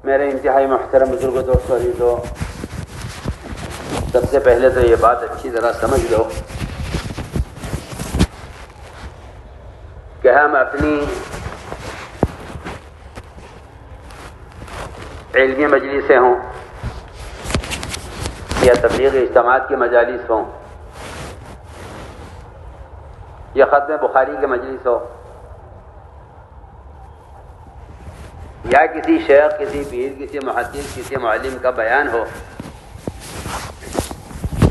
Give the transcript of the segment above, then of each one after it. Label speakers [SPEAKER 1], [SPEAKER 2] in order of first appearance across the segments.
[SPEAKER 1] میرے انتہائی محترم بزرگوں دوستوں عزیزوں، سب سے پہلے تو یہ بات اچھی طرح سمجھ لو کہ ہم اپنی علمی مجلسیں ہوں یا تبلیغ اجتماعات کی مجالس ہوں یا ختم بخاری کے مجلس ہو یا کسی شیخ، کسی پیر، کسی محدث، کسی معلم کا بیان ہو،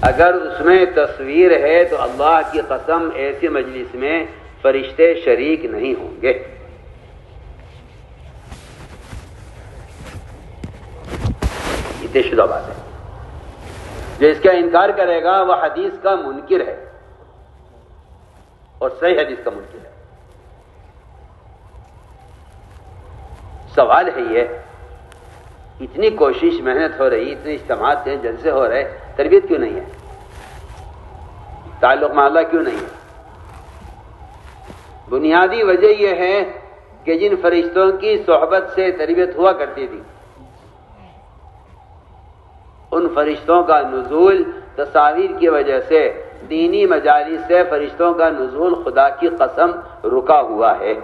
[SPEAKER 1] اگر اس میں تصویر ہے تو اللہ کی قسم ایسی مجلس میں فرشتے شریک نہیں ہوں گے۔ یہ طے شدہ بات ہے۔ جو اس کا انکار کرے گا وہ حدیث کا منکر ہے اور صحیح حدیث کا منکر ہے۔ سوال ہے یہ، اتنی کوشش محنت ہو رہی، اتنے اجتماعات ہیں، جلسے ہو رہے، تربیت کیوں نہیں ہے؟ تعلق مع اللہ کیوں نہیں ہے؟ بنیادی وجہ یہ ہے کہ جن فرشتوں کی صحبت سے تربیت ہوا کرتی تھی، ان فرشتوں کا نزول تصاویر کی وجہ سے دینی مجالس سے فرشتوں کا نزول خدا کی قسم رکا ہوا ہے،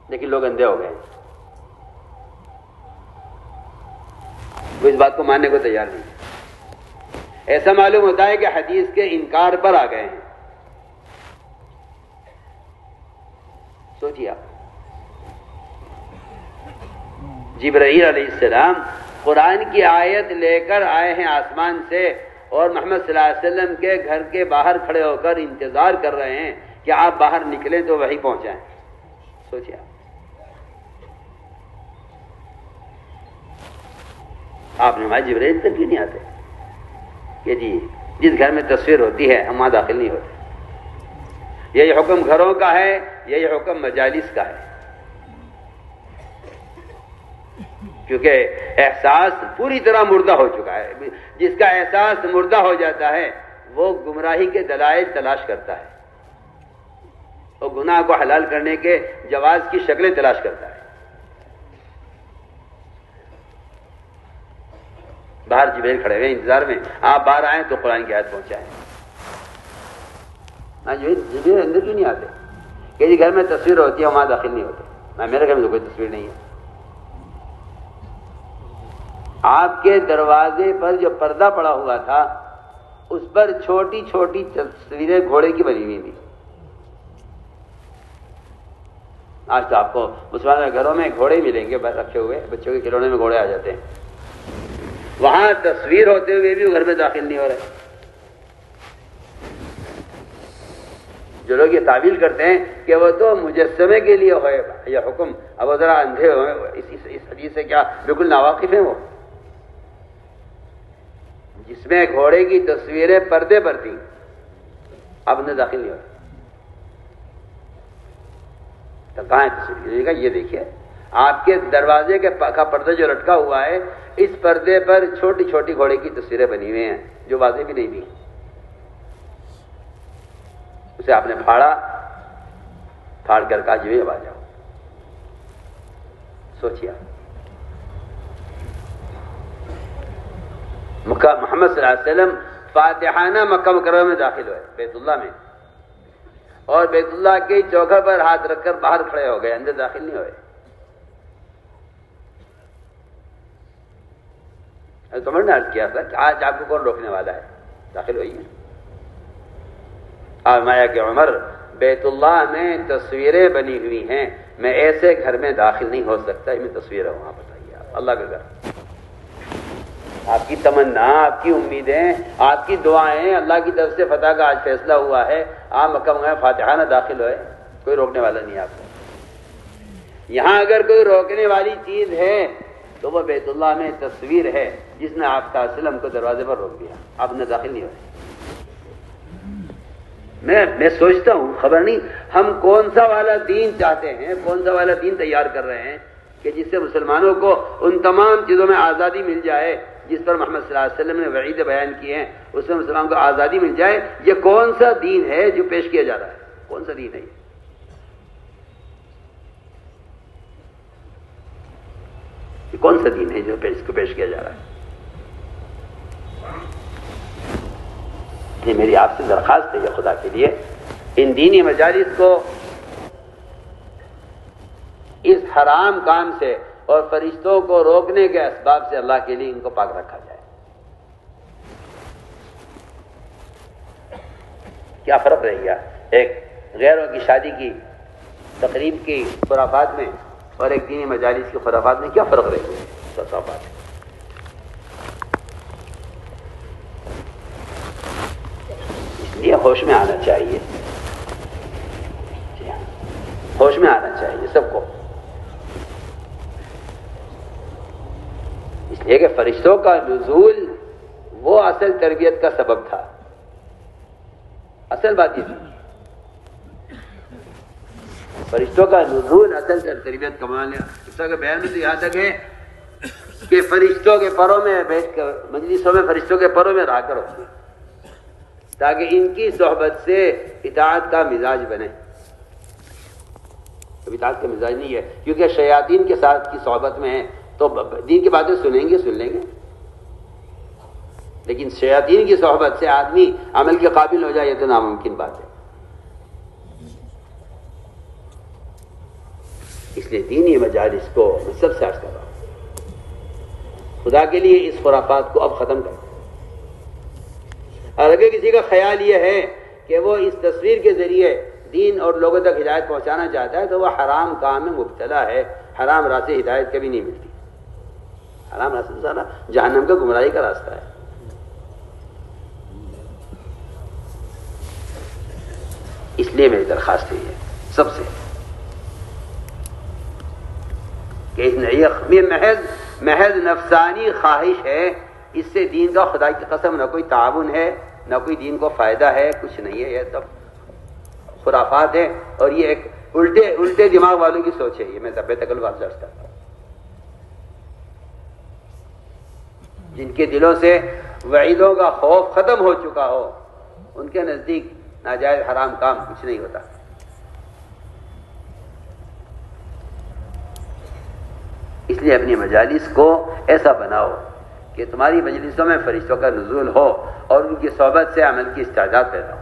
[SPEAKER 1] لیکن لوگ اندھے ہو گئے، وہ اس بات کو ماننے کو تیار نہیں۔ ایسا معلوم ہوتا ہے کہ حدیث کے انکار پر آ گئے ہیں۔ سوچیے آپ، جبرائیل علیہ السلام قرآن کی آیت لے کر آئے ہیں آسمان سے، اور محمد صلی اللہ علیہ وسلم کے گھر کے باہر کھڑے ہو کر انتظار کر رہے ہیں کہ آپ باہر نکلیں تو وہی پہنچائیں۔ سوچیے آپ نے ہمارے جبرائیل تک کیوں نہیں آتے کہ جی جس گھر میں تصویر ہوتی ہے ہم وہاں داخل نہیں ہوتے؟ یہی حکم گھروں کا ہے، یہی حکم مجالس کا ہے، کیونکہ احساس پوری طرح مردہ ہو چکا ہے۔ جس کا احساس مردہ ہو جاتا ہے وہ گمراہی کے دلائل تلاش کرتا ہے، وہ گناہ کو حلال کرنے کے جواز کی شکلیں تلاش کرتا ہے۔ باہر جبرائیل کھڑے ہوئے انتظار میں، آپ باہر آئیں تو قرآن کی آیت پہنچائیں۔ جبرائیل اندر کیوں نہیں آتے کہ جی گھر میں تصویر ہوتی ہے وہاں داخل نہیں ہوتے؟ میرے گھر میں تو کوئی تصویر نہیں ہے۔ آپ کے دروازے پر جو پردہ پڑا ہوا تھا اس پر چھوٹی چھوٹی تصویریں گھوڑے کی بنی ہوئی تھی۔ آج تو آپ کو مسلمان گھروں میں گھوڑے ملیں گے رکھے ہوئے، بچوں کے کھلونے میں گھوڑے آ جاتے ہیں، وہاں تصویر ہوتے ہوئے بھی گھر میں داخل نہیں ہو رہے۔ جو لوگ یہ تعویل کرتے ہیں کہ وہ تو مجسمے کے لیے ہوئے یہ حکم، اب وہ ذرا اندھے ہوئے، اس حدیث سے کیا بالکل ناواقف ہیں؟ وہ جس میں گھوڑے کی تصویریں پردے پر تھیں اب اندر داخل نہیں ہو رہے، تو کہاں ہے تصویر؟ یہ دیکھیے آپ کے دروازے کا پردہ جو لٹکا ہوا ہے، اس پردے پر چھوٹی چھوٹی گھوڑے کی تصویریں بنی ہوئی ہیں جو واضح بھی نہیں تھی۔ اسے آپ نے پھاڑ کر کہا جی اب آ جاؤ۔ سوچیے محمد صلی اللہ علیہ وسلم فاتحانہ مکہ مکرمہ میں داخل ہوئے بیت اللہ میں، اور بیت اللہ کے چوکھٹ پر ہاتھ رکھ کر باہر کھڑے ہو گئے، اندر داخل نہیں ہوئے۔ تو میں نے عرض کیا تھا کہ آج آپ کو کون روکنے والا ہے؟ داخل ہوئیے۔ فرمایا کہ عمر، بیت اللہ میں تصویریں بنی ہوئی ہیں، میں ایسے گھر میں داخل نہیں ہو سکتا، میں تصویر ہے وہاں، بتائیے آپ، اللہ کا گھر، آپ کی تمنا، آپ کی امیدیں، آپ کی دعائیں، اللہ کی طرف سے فتح کا آج فیصلہ ہوا ہے، آپ مکہ میں فاتحانہ داخل ہوئے، کوئی روکنے والا نہیں آپ کو۔ یہاں اگر کوئی روکنے والی چیز ہے تو وہ بیت اللہ میں تصویر ہے جس نے آپ صلی اللہ علیہ وسلم کو دروازے پر روک دیا، آپ نے داخل نہیں ہوئے۔ میں سوچتا ہوں خبر نہیں ہم کون سا والا دین چاہتے ہیں، کون سا والا دین تیار کر رہے ہیں کہ جس سے مسلمانوں کو ان تمام چیزوں میں آزادی مل جائے جس پر محمد صلی اللہ علیہ وسلم نے وعید بیان کی ہیں، اس میں مسلمان کو آزادی مل جائے۔ یہ کون سا دین ہے جو پیش کیا جا رہا ہے؟ کون سا دین ہے یہ؟ یہ کون سا دین ہے جو پیش کیا جا رہا ہے؟ یہ میری آپ سے درخواست ہے کہ خدا کے لیے ان دینی مجالس کو اس حرام کام سے اور فرشتوں کو روکنے کے اسباب سے اللہ کے لیے ان کو پاک رکھا جائے۔ کیا فرق رہ گیا ایک غیروں کی شادی کی تقریب کی خرافات میں اور ایک دینی مجالس کی خرافات میں؟ کیا فرق رہ گیا؟ خرافات اس لیے ہوش میں آنا چاہیے، ہوش میں آنا چاہیے سب کو، اس لیے کہ فرشتوں کا نزول وہ اصل تربیت کا سبب تھا۔ اصل بات یہ تھی فرشتوں کا نزول اصل تربیت کمال ہے۔ اس طرح کے بیان میں تو یہاں تک ہے کہ فرشتوں کے پروں میں بیٹھ کر مجلسوں میں فرشتوں کے پروں میں رہا کرو تاکہ ان کی صحبت سے اطاعت کا مزاج بنے۔ اطاعت کا مزاج نہیں ہے کیونکہ شیاطین کے ساتھ کی صحبت میں ہے تو دین کی باتیں سنیں گے، سن لیں گے، لیکن شیاطین کی صحبت سے آدمی عمل کے قابل ہو جائے یہ تو ناممکن بات ہے۔ اس لیے دینی مجالس کو میں سب سے عرض کر رہا ہوں خدا کے لیے اس خرافات کو اب ختم کر۔ اور اگر کسی کا خیال یہ ہے کہ وہ اس تصویر کے ذریعے دین اور لوگوں تک ہدایت پہنچانا چاہتا ہے تو وہ حرام کام میں مبتلا ہے۔ حرام راہ سے ہدایت کبھی نہیں ملتی، حرام راہ سے سارا جہنم کا گمراہی کا راستہ ہے۔ اس لیے میری درخواست ہے سب سے کہ یہ محض نفسانی خواہش ہے، اس سے دین کا خدا کی قسم نہ کوئی تعاون ہے نہ کوئی دین کو فائدہ ہے، کچھ نہیں ہے، یہ سب خرافات ہے اور یہ ایک الٹے دماغ والوں کی سوچ ہے۔ یہ میں طبع تقل بات درج کرتا ہوں جن کے دلوں سے وعیدوں کا خوف ختم ہو چکا ہو، ان کے نزدیک ناجائز حرام کام کچھ نہیں ہوتا۔ اس لیے اپنی مجالس کو ایسا بناؤ کہ تمہاری مجلسوں میں فرشتوں کا نزول ہو اور ان کی صحبت سے عمل کی استعداد پیدا ہو۔